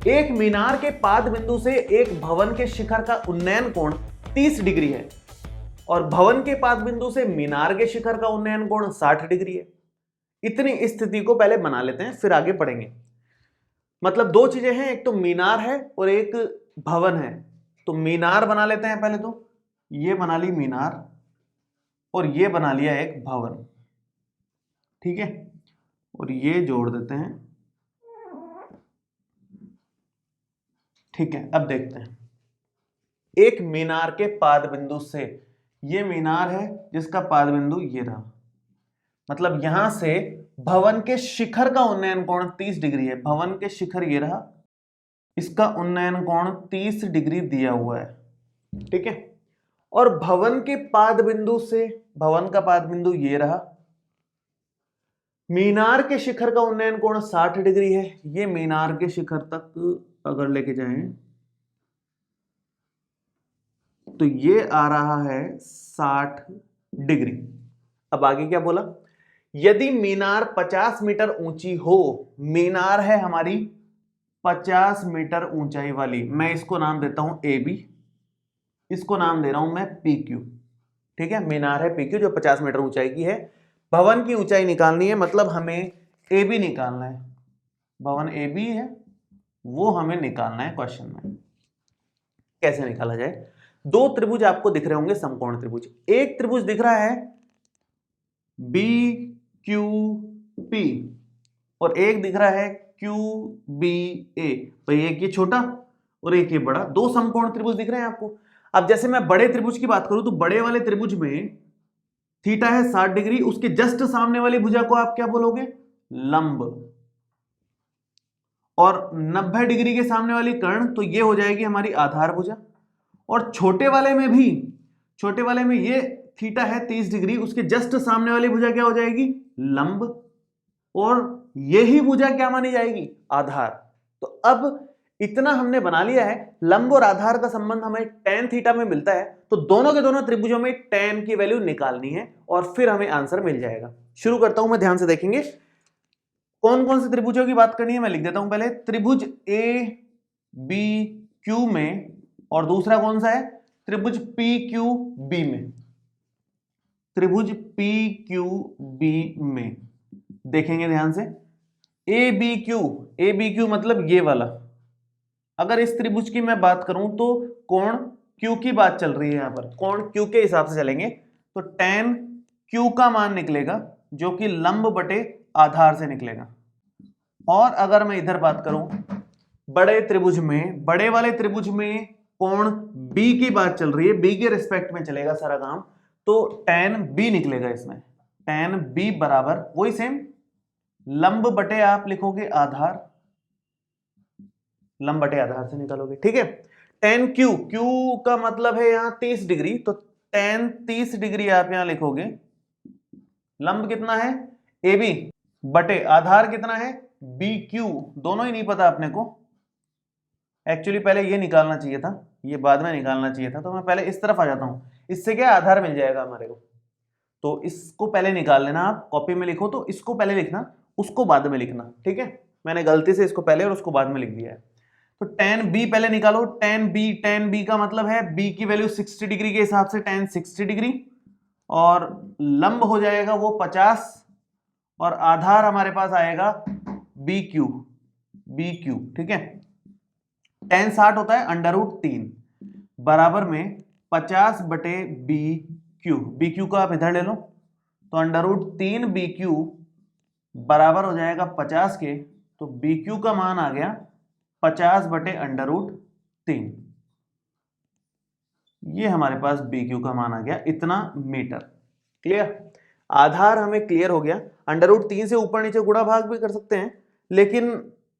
एक मीनार के पाद बिंदु से एक भवन के शिखर का उन्नयन कोण 30 डिग्री है और भवन के पाद बिंदु से मीनार के शिखर का उन्नयन कोण 60 डिग्री है। इतनी स्थिति को पहले बना लेते हैं, फिर आगे पढ़ेंगे। मतलब दो चीजें हैं, एक तो मीनार है और एक भवन है। तो मीनार बना लेते हैं पहले, तो ये बना ली मीनार और ये बना लिया एक भवन, ठीक है, और ये जोड़ देते हैं, ठीक है। अब देखते हैं, एक मीनार के पाद बिंदु से, ये मीनार है जिसका पाद बिंदु ये रहा, मतलब यहां से भवन के शिखर का उन्नयन कोण 30 डिग्री है। भवन के शिखर ये रहा, इसका उन्नयन कोण 30 डिग्री दिया हुआ है, ठीक है। और भवन के पाद बिंदु से, भवन का पाद बिंदु ये रहा, मीनार के शिखर का उन्नयन कोण 60 डिग्री है। ये मीनार के शिखर तक अगर लेके जाएं तो ये आ रहा है 60 डिग्री। अब आगे क्या बोला, यदि मीनार 50 मीटर ऊंची हो, मीनार है हमारी 50 मीटर ऊंचाई वाली, मैं इसको नाम देता हूं ए बी, इसको नाम दे रहा हूं मैं पी क्यू, ठीक है। मीनार है पी क्यू जो 50 मीटर ऊंचाई की है। भवन की ऊंचाई निकालनी है, मतलब हमें ए बी निकालना है, भवन ए बी है वो हमें निकालना है क्वेश्चन में। कैसे निकाला जाए, दो त्रिभुज आपको दिख रहे होंगे, समकोण त्रिभुज। एक त्रिभुज दिख रहा है बी क्यू पी और एक दिख रहा है क्यू बी ए। भाई एक ये छोटा और एक ये बड़ा, दो समकोण त्रिभुज दिख रहे हैं आपको। अब जैसे मैं बड़े त्रिभुज की बात करूं तो बड़े वाले त्रिभुज में थीटा है 60 डिग्री, उसके जस्ट सामने वाली भुजा को आप क्या बोलोगे, लंब, और 90 डिग्री के सामने वाली कर्ण, तो ये हो जाएगी हमारी आधार भुजा। और छोटे वाले में भी, छोटे वाले में ये थीटा है 30 डिग्री, उसके जस्ट सामने वाली भुजा क्या हो जाएगी, लंब, और यही भुजा क्या मानी जाएगी, आधार। तो अब इतना हमने बना लिया है, लंब और आधार का संबंध हमें tan थीटा में मिलता है, तो दोनों के दोनों त्रिभुजों में tan की वैल्यू निकालनी है और फिर हमें आंसर मिल जाएगा। शुरू करता हूं मैं, ध्यान से देखेंगे कौन कौन से त्रिभुजों की बात करनी है, मैं लिख देता हूं पहले। त्रिभुज ए बी क्यू में, और दूसरा कौन सा है, त्रिभुज पी क्यू बी में, त्रिभुज पी क्यू बी में देखेंगे ध्यान से। ए बी क्यू मतलब ये वाला, अगर इस त्रिभुज की मैं बात करूं तो कोण क्यू की बात चल रही है, यहां पर कोण क्यू के हिसाब से चलेंगे, तो tan क्यू का मान निकलेगा जो कि लंब बटे आधार से निकलेगा। और अगर मैं इधर बात करूं बड़े त्रिभुज में, बड़े वाले त्रिभुज में कोण बी की बात चल रही है, बी के रिस्पेक्ट में चलेगा सारा काम, तो tan बी निकलेगा इसमें। tan बी बराबर वही सेम, लंब बटे आप लिखोगे आधार, लंब बटे आधार से निकालोगे, ठीक है। tan क्यू, क्यू का मतलब है यहां 30 डिग्री, तो tan 30 डिग्री आप यहां लिखोगे। लंब कितना है ए बी बटे आधार कितना है बी क्यू, दोनों ही नहीं पता अपने को। एक्चुअली पहले ये निकालना चाहिए था, ये बाद में निकालना चाहिए था, तो मैं पहले इस तरफ आ जाता हूं, इससे क्या आधार मिल जाएगा हमारे को। तो इसको पहले निकाल लेना, आप कॉपी में लिखो तो इसको पहले लिखना, उसको बाद में लिखना, ठीक है। मैंने गलती से इसको पहले और उसको बाद में लिख दिया है। तो tan b पहले निकालो, tan b का मतलब है b की वैल्यू 60 डिग्री के हिसाब से tan 60 डिग्री, और लंब हो जाएगा वो 50, और आधार हमारे पास आएगा बी क्यू, ठीक है। tan 60 होता है √3 बराबर में 50 बटे बी क्यू का आप इधर ले लो, तो √3 बी क्यू बराबर हो जाएगा 50 के, तो बी क्यू का मान आ गया 50 बटे √3, ये हमारे पास बी क्यू का मान आ गया इतना मीटर। क्लियर, आधार हमें क्लियर हो गया। √3 से ऊपर नीचे गुणा भाग भी कर सकते हैं, लेकिन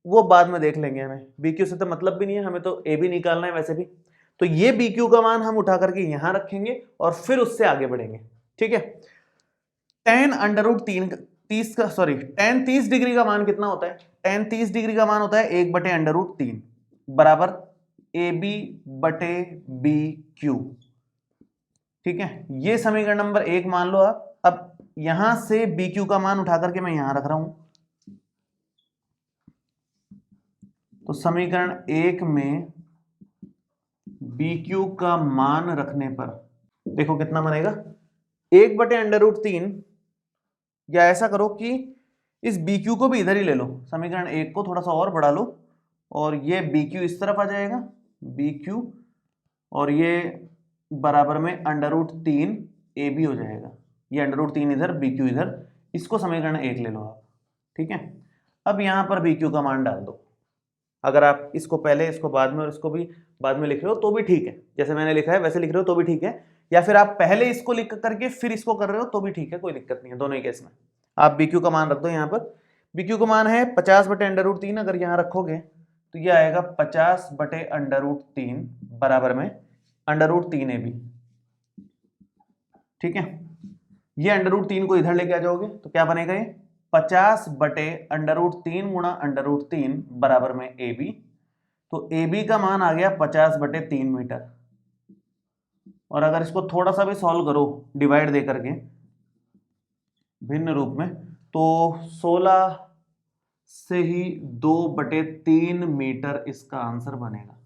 वो बाद में देख लेंगे, हमें बी क्यू से तो मतलब भी नहीं है, हमें तो ए भी निकालना है वैसे भी। तो ये बी क्यू का मान हम उठा करके यहां रखेंगे और फिर उससे आगे बढ़ेंगे, ठीक है। tan tan 30 डिग्री का मान कितना होता है, tan 30 डिग्री का मान होता है 1 बटे √3 बराबर ए बी बटे बी क्यू, ठीक है। ये समीकरण नंबर 1 मान लो आप। अब यहां से बी क्यू का मान उठा करके मैं यहां रख रहा हूं, तो समीकरण 1 में BQ का मान रखने पर देखो कितना बनेगा, 1/√3, या ऐसा करो कि इस BQ को भी इधर ही ले लो, समीकरण 1 को थोड़ा सा और बढ़ा लो और ये BQ इस तरफ आ जाएगा, BQ, और ये बराबर में √3 AB हो जाएगा, ये √3 इधर, BQ इधर, इसको समीकरण 1 ले लो आप, ठीक है। अब यहां पर BQ का मान डाल दो, अगर आप इसको पहले, इसको बाद में और इसको भी बाद में लिख रहे हो तो भी ठीक है, जैसे मैंने लिखा है वैसे लिख रहे हो तो भी ठीक है, या फिर आप पहले इसको लिख करके फिर इसको कर रहे हो तो भी ठीक है, कोई दिक्कत नहीं है, दोनों ही केस में आप BQ का मान रख दो। यहाँ पर BQ का मान है 50/√3, अगर यहाँ रखोगे तो ये आएगा 50/√3 बराबर में √3 AB, ठीक है। ये √3 को इधर लेके आ जाओगे तो क्या बनेगा, ये 50/√3 गुणा √3 बराबर में AB, तो AB का मान आ गया 50/3 मीटर। और अगर इसको थोड़ा सा भी सॉल्व करो डिवाइड दे करके भिन्न रूप में, तो 16 से ही 2/3 मीटर इसका आंसर बनेगा।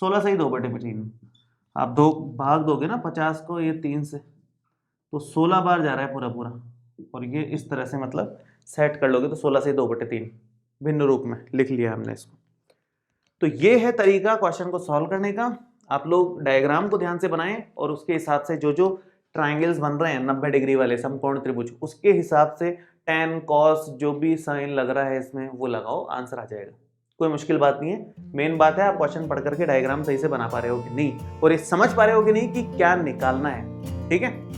16 से ही 2/3, आप दो भाग दोगे ना 50 को ये 3 से, तो 16 बार जा रहा है पूरा पूरा, और ये इस तरह से मतलब सेट कर लोगे तो 16 से 2/3 भिन्न रूप में लिख लिया हमने इसको। तो ये है तरीका क्वेश्चन को सॉल्व करने का। आप लोग डायग्राम को ध्यान से बनाएं और उसके हिसाब से जो जो ट्राइंगल्स बन रहे हैं 90 डिग्री वाले समकोण त्रिभुज, उसके हिसाब से tan cos जो भी साइन लग रहा है इसमें वो लगाओ, आंसर आ जाएगा। कोई मुश्किल बात नहीं है, मेन बात है आप क्वेश्चन पढ़ करके डायग्राम सही से बना पा रहे हो कि नहीं, और ये समझ पा रहे हो कि नहीं कि क्या निकालना है, ठीक है।